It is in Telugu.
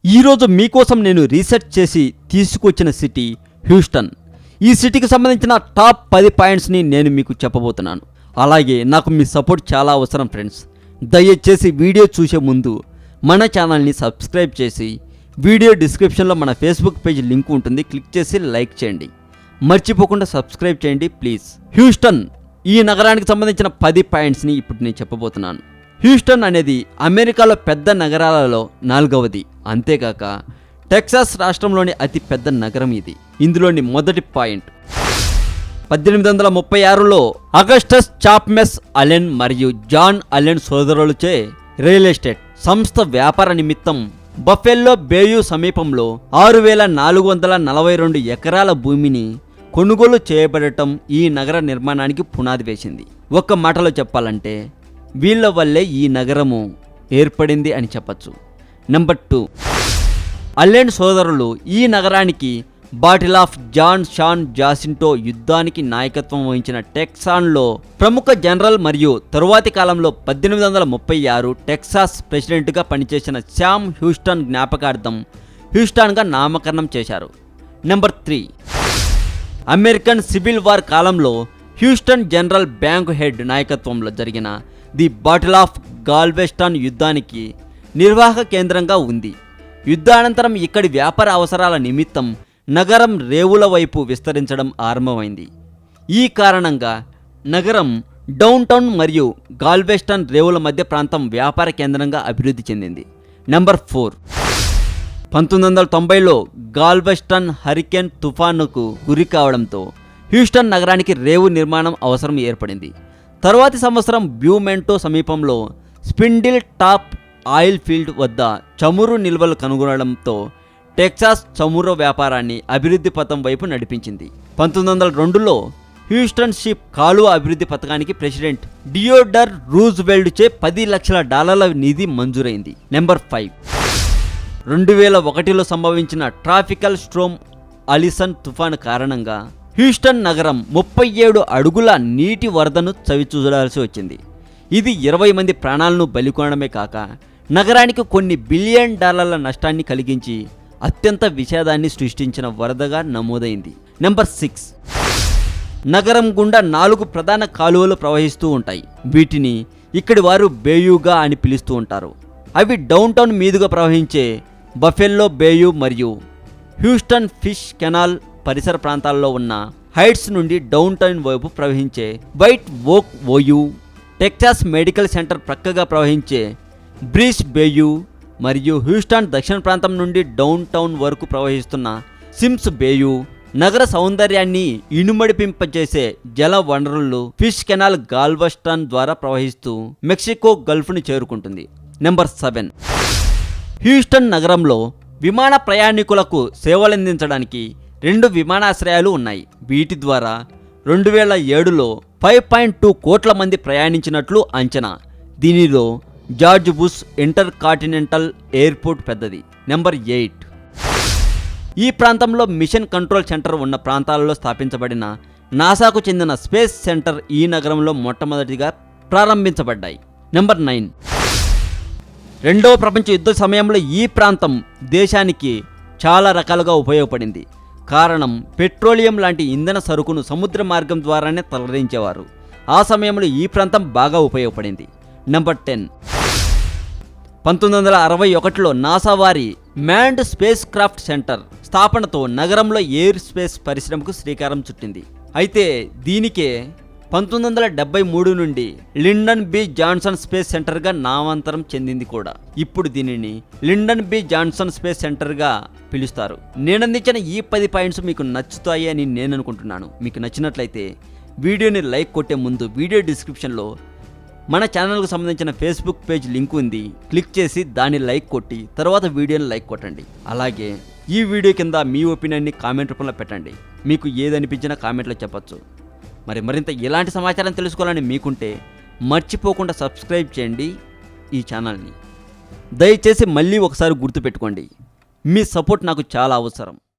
ఈరోజు మీకోసం నేను రీసెర్చ్ చేసి తీసుకొచ్చిన సిటీ హ్యూస్టన్. ఈ సిటీకి సంబంధించిన టాప్ 10 పాయింట్స్ని నేను మీకు చెప్పబోతున్నాను. అలాగే నాకు మీ సపోర్ట్ చాలా అవసరం ఫ్రెండ్స్. దయచేసి వీడియో చూసే ముందు మన ఛానల్ని సబ్స్క్రైబ్ చేసి వీడియో డిస్క్రిప్షన్లో మన ఫేస్బుక్ పేజ్ లింక్ ఉంటుంది, క్లిక్ చేసి లైక్ చేయండి. మర్చిపోకుండా సబ్స్క్రైబ్ చేయండి ప్లీజ్. హ్యూస్టన్ ఈ నగరానికి సంబంధించిన 10 పాయింట్స్ని ఇప్పుడు నేను చెప్పబోతున్నాను. హ్యూస్టన్ అనేది అమెరికాలో పెద్ద నగరాలలో 4వది. అంతేకాక టెక్సాస్ రాష్ట్రంలోని అతి పెద్ద నగరం ఇది. ఇందులోని మొదటి పాయింట్, 1836లో అగస్టస్ చాప్మెస్ అలెన్ మరియు జాన్ అలెన్ సోదరులచే రియల్ ఎస్టేట్ సంస్థ వ్యాపార నిమిత్తం బఫెల్లో బేయు సమీపంలో 6442 ఎకరాల భూమిని కొనుగోలు చేయబడటం ఈ నగర నిర్మాణానికి పునాది వేసింది. ఒక్క మాటలో చెప్పాలంటే వీళ్ళ వల్లే ఈ నగరము ఏర్పడింది అని చెప్పచ్చు. నెంబర్ 2, అలెన్ సోదరులు ఈ నగరానికి బాటిల్ ఆఫ్ జాన్ షాన్ జాసింటో యుద్ధానికి నాయకత్వం వహించిన టెక్సాన్లో ప్రముఖ జనరల్ మరియు తరువాతి కాలంలో 1836 టెక్సాస్ ప్రెసిడెంట్గా పనిచేసిన శామ్ హ్యూస్టన్ జ్ఞాపకార్థం హ్యూస్టన్గా నామకరణం చేశారు. నెంబర్ 3, అమెరికన్ సివిల్ వార్ కాలంలో హ్యూస్టన్ జనరల్ బ్యాంక్ హెడ్ నాయకత్వంలో జరిగిన ది బాటిల్ ఆఫ్ గాల్వెస్టన్ యుద్ధానికి నిర్వాహక కేంద్రంగా ఉంది. యుద్ధానంతరం ఇక్కడి వ్యాపార అవసరాల నిమిత్తం నగరం రేవుల వైపు విస్తరించడం ఆరంభమైంది. ఈ కారణంగా నగరం డౌన్ టౌన్ మరియు గాల్వెస్టన్ రేవుల మధ్య ప్రాంతం వ్యాపార కేంద్రంగా అభివృద్ధి చెందింది. నెంబర్ 4, 1990లో గాల్వెస్టన్ హరికేన్ తుఫానుకు గురి కావడంతో హ్యూస్టన్ నగరానికి రేవు నిర్మాణం అవసరం ఏర్పడింది. తరువాతి సంవత్సరం బ్యూమెంటో సమీపంలో స్పిండిల్ టాప్ ఆయిల్ ఫీల్డ్ వద్ద చమురు నిల్వలు కనుగొనడంతో టెక్సాస్ చమురు వ్యాపారాన్ని అభివృద్ధి పథం వైపు నడిపించింది. 1902లో హ్యూస్టన్ షిప్ కాలువ అభివృద్ధి పథకానికి ప్రెసిడెంట్ డియోడర్ రూజ్వెల్ట్చే $10 లక్షల నిధి మంజూరైంది. నెంబర్ 5, 2001లో సంభవించిన ట్రాపికల్ స్ట్రోమ్ అలిసన్ తుఫాను కారణంగా హ్యూస్టన్ నగరం 37 అడుగుల నీటి వరదను చవిచూడాల్సి వచ్చింది. ఇది 20 మంది ప్రాణాలను బలికొనడమే కాక నగరానికి కొన్ని $1 బిలియన్ నష్టాన్ని కలిగించి అత్యంత విషాదాన్ని సృష్టించిన వరదగా నమోదైంది. నెంబర్ 6, నగరం గుండా 4 ప్రధాన కాలువలు ప్రవహిస్తూ ఉంటాయి. వీటిని ఇక్కడి వారు బేయుగా అని పిలుస్తూ ఉంటారు. అవి డౌన్ టౌన్ మీదుగా ప్రవహించే బఫెల్లో బేయు మరియు హ్యూస్టన్ ఫిష్ కెనాల్ పరిసర ప్రాంతాల్లో ఉన్న హైట్స్ నుండి డౌన్ టౌన్ వైపు ప్రవహించే వైట్ ఓక్ ఓయు, టెక్సాస్ మెడికల్ సెంటర్ ప్రక్కగా ప్రవహించే బ్రీస్ బేయు మరియు హ్యూస్టన్ దక్షిణ ప్రాంతం నుండి డౌన్ టౌన్ వరకు ప్రవహిస్తున్న సిమ్స్ బేయు నగర సౌందర్యాన్ని ఇనుమడిపింపచేసే జల వనరులు ఫిష్ కెనాల్ గాల్వెస్టన్ ద్వారా ప్రవహిస్తూ మెక్సికో గల్ఫ్ను చేరుకుంటుంది. నెంబర్ 7, హ్యూస్టన్ నగరంలో విమాన ప్రయాణికులకు సేవలందించడానికి 2 విమానాశ్రయాలు ఉన్నాయి. వీటి ద్వారా 2007లో 5.2 కోట్ల మంది ప్రయాణించినట్లు అంచనా. దీనిలో George bush inter continental airport పెద్దది. నెంబర్ 8, ఈ ప్రాంతంలో మిషన్ కంట్రోల్ సెంటర్ ఉన్న ప్రాంతాలలో స్థాపించబడిన నాసాకు చెందిన స్పేస్ సెంటర్ ఈ నగరంలో మొట్టమొదటిగా ప్రారంభించబడ్డాయి. నెంబర్ 9, రెండవ ప్రపంచ యుద్ధ సమయంలో ఈ ప్రాంతం దేశానికి చాలా రకాలుగా ఉపయోగపడింది. కారణం పెట్రోలియం లాంటి ఇంధన సరుకును సముద్ర మార్గం ద్వారానే తరలించేవారు. ఆ సమయంలో ఈ ప్రాంతం బాగా ఉపయోగపడింది. నెంబర్ 10, 1961లో నాసా వారి మ్యాన్డ్ స్పేస్ క్రాఫ్ట్ సెంటర్ స్థాపనతో నగరంలో ఎయిర్ స్పేస్ పరిశ్రమకు శ్రీకారం చుట్టింది. అయితే దీనికే 1973 నుండి లిండన్ బి జాన్సన్ స్పేస్ సెంటర్గా నామాంతరం చెందింది కూడా. ఇప్పుడు దీనిని లిండన్ బి జాన్సన్ స్పేస్ సెంటర్గా పిలుస్తారు. నేను అందించిన ఈ 10 పాయింట్స్ మీకు నచ్చుతాయి అని నేను అనుకుంటున్నాను. మీకు నచ్చినట్లయితే వీడియోని లైక్ కొట్టే ముందు వీడియో డిస్క్రిప్షన్లో మన ఛానల్కు సంబంధించిన ఫేస్బుక్ పేజ్ లింక్ ఉంది, క్లిక్ చేసి దాన్ని లైక్ కొట్టి తర్వాత వీడియోని లైక్ కొట్టండి. అలాగే ఈ వీడియో కింద మీ ఒపీనియన్ని కామెంట్ రూపంలో పెట్టండి. మీకు ఏదనిపించినా కామెంట్లో చెప్పచ్చు. మరింత ఎలాంటి సమాచారం తెలుసుకోవాలని మీకుంటే మర్చిపోకుండా సబ్స్క్రైబ్ చేయండి ఈ ఛానల్ని. దయచేసి మళ్ళీ ఒకసారి గుర్తుపెట్టుకోండి, మీ సపోర్ట్ నాకు చాలా అవసరం.